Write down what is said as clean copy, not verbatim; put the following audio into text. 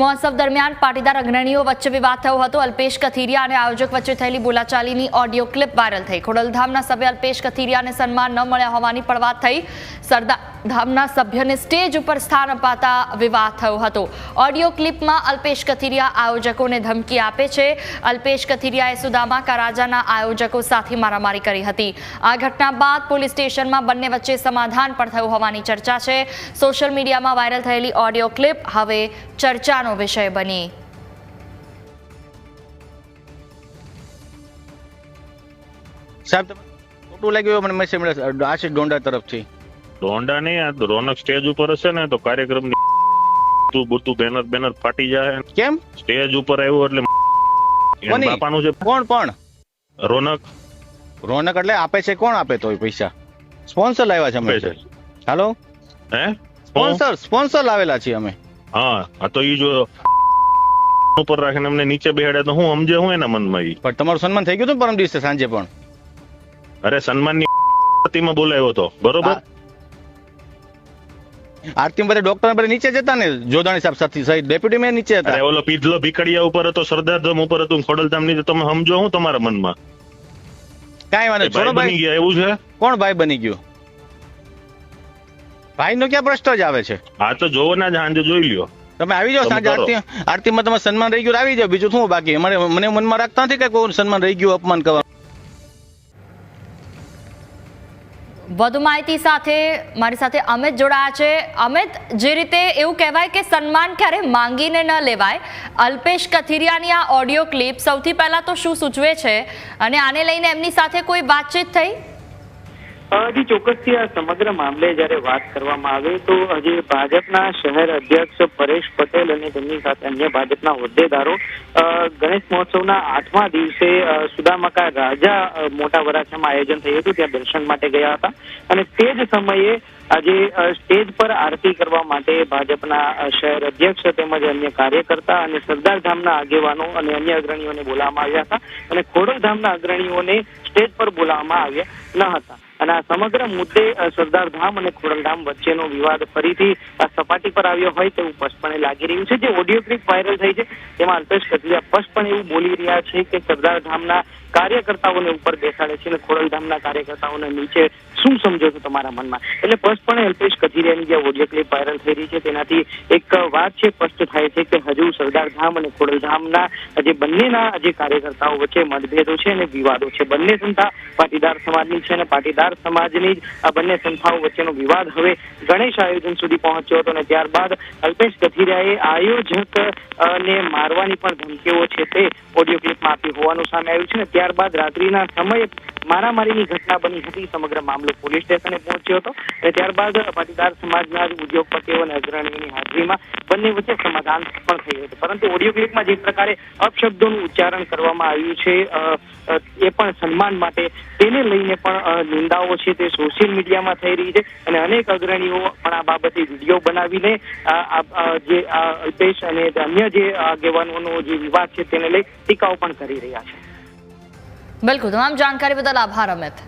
મહોત્સવ દરમિયાન પાટીદાર અગ્રણીઓ વચ્ચે વિવાદ થયો હતો। અલ્પેશ કથિરિયા અને આયોજક વચ્ચે થયેલી બોલાચાલીની ઓડિયો ક્લિપ વાયરલ થઈ। ખોડલધામના સભ્ય અલ્પેશ કથિરિયાને સન્માન ન મળ્યા હોવાની પણ વાત થઈ। સરદારધામના સભ્યને સ્ટેજ ઉપર સ્થાન અપાતા વિવાદ થયો હતો। ઓડિયો ક્લિપમાં અલ્પેશ કથિરિયા આયોજકોને ધમકી આપે છે। અલ્પેશ કથિરિયાએ સુદામા કા રાજાના આયોજકો સાથે મારામારી કરી હતી। આ ઘટના બાદ પોલીસ સ્ટેશનમાં બંને વચ્ચે સમાધાન પણ થયું હોવાની ચર્ચા છે। સોશિયલ મીડિયામાં વાયરલ થયેલી ઓડિયો ક્લિપ હવે ચર્ચાનો વિષય બની। સાહેબ ખોટું લાગ્યું મને મેસેજ મળ્યો આશિષ ડોંડા તરફથી। ડોંડા નહીં, આ રોનક સ્ટેજ ઉપર હશે ને તો કાર્યક્રમ બધું બેનર ફાટી જાય। કેમ સ્ટેજ ઉપર આવ્યો એટલે બાપાનું છે। કોણ પણ રોનક એટલે આપે છે? કોણ આપે તો પૈસા? સ્પોન્સર લાવ્યા છે અમે। હાલો હે સ્પોન્સર લાવેલા છીએ અમે। હા તો ઈ જો ઉપર રાખીને અમને નીચે બેહાડે તો હું સમજે હું એના મનમાં ઈ। પણ તમારું સન્માન થઈ ગયું હતું પરમ દિવસે સાંજે પણ? અરે સન્માનની આરતીમાં બોલાવ્યો હતો, બરોબર? આરતી બધે ડોક્ટર બધે નીચે જતા ને, જોધાણી સાહેબ સાથે સહિત ડેપ્યુટી મેયર નીચે હતા। અરે ઓલો પીધલો ભીકડિયા ઉપર હતો, સરદારધામ ઉપર હતું, ખોડલધામ ની તમે સમજો હું તમારા મનમાં? કાંઈ વાંધો છોડો બની ગયા એવું છે। કોણ ભાઈ બની ગયું? ભાઈ નો ક્યાં પ્રશ્ન જ આવે છે? હા તો જોવો ને, સાંજે જોઈ લ્યો। તમે આવી જાઓ સાંજે આરતીમાં તમારે સન્માન રહી ગયું આવી જાઓ, બીજું શું બાકી? મને મનમાં રાખતા નથી કે કોઈ સન્માન રહી ગયું અપમાન કરવા। વધુ માહિતી સાથે મારી સાથે અમિત જોડાયા છે। અમિત, જે રીતે એવું કહેવાય કે સન્માન ક્યારે માંગીને ન લેવાય, અલ્પેશ કથિરિયાની આ ઓડિયો ક્લિપ સૌથી પહેલા તો શું સૂચવે છે અને આને લઈને એમની સાથે કોઈ વાતચીત થઈ? હજી ચોક્કસથી આ સમગ્ર મામલે જયારે વાત કરવામાં આવે તો હજી ભાજપના શહેર અધ્યક્ષ પરેશ પટેલ અને તેમની સાથે અન્ય ભાજપના હોદ્દેદારો ગણેશ મહોત્સવના 8મા દિવસે સુદામા કા રાજા મોટા વરાછામાં આયોજન થયું હતું, ત્યાં દર્શન માટે ગયા હતા અને તે જ સમયે આજે સ્ટેજ પર આરતી કરવા માટે ભાજપના શહેર અધ્યક્ષ તેમજ અન્ય કાર્યકર્તા અને સરદારધામના આગેવાનો અને અન્ય અગ્રણીઓને બોલાવવામાં આવ્યા હતા અને ખોડલધામના અગ્રણીઓને સ્ટેજ પર બોલાવવામાં આવ્યા ન હતા। અને આ સમગ્ર મુદ્દે સરદારધામ અને ખોડલધામ વચ્ચેનો વિવાદ ફરીથી સપાટી પર આવ્યો હોય તેવું સ્પષ્ટપણે લાગી રહ્યું છે। જે ઓડિયો ક્લિપ વાયરલ થઈ છે તેમાં અલ્પેશ કથિરિયા સ્પષ્ટપણે એવું બોલી રહ્યા છે કે સરદારધામના કાર્યકર્તાઓને ઉપર બેસાડે છે અને ખોડલધામના કાર્યકર્તાઓને નીચે। શું સમજો છો તમારા મનમાં? એટલે સ્પષ્ટપણે અલ્પેશ કથિરિયાની જે ઓડિયો ક્લિપ વાયરલ થઈ રહી છે તેનાથી એક વાત છે સ્પષ્ટ થાય છે કે હજુ સરદારધામ અને ખોડલધામના જે બંનેના જે કાર્યકર્તાઓ વચ્ચે મતભેદો છે અને વિવાદો છે। બંને સંસ્થા પાટીદાર સમાજની છે અને પાટીદાર સમાજની જ આ બંને સંસ્થાઓ વચ્ચેનો વિવાદ હવે ગણેશ આયોજન સુધી પહોંચ્યો હતો અને ત્યારબાદ અલ્પેશ કથિરિયાએ આયોજક ને મારવાની પણ ધમકીઓ છે તે ઓડિયો ક્લિપમાં આપી હોવાનું સામે આવ્યું છે ને ત્યારબાદ રાત્રિના સમયે મારામારીની ઘટના બની હતી। સમગ્ર મામલો પોલીસ સ્ટેશને પહોંચ્યો હતો અને ત્યારબાદ પાટીદાર સમાજના ઉદ્યોગપતિઓ અને અગ્રણીઓની હાજરીમાં બંને વચ્ચે સમાધાન પણ થયું હતું। પરંતુ ઓડિયો ક્લિપમાં જે પ્રકારે અપશબ્દોનું ઉચ્ચારણ કરવામાં આવ્યું છે એ પણ સન્માન માટે, તેને લઈને પણ નિંદાઓ છે તે સોશિયલ મીડિયામાં થઈ રહી છે અને અનેક અગ્રણીઓ પણ આ બાબતે વિડીયો બનાવીને જે અલ્પેશ અને અન્ય જે આગેવાનોનો જે વિવાદ છે તેને લઈ ટીકાઓ પણ કરી રહ્યા છે। બિલકુલ, તમામ જાણકારી બદલ આભાર અમિત।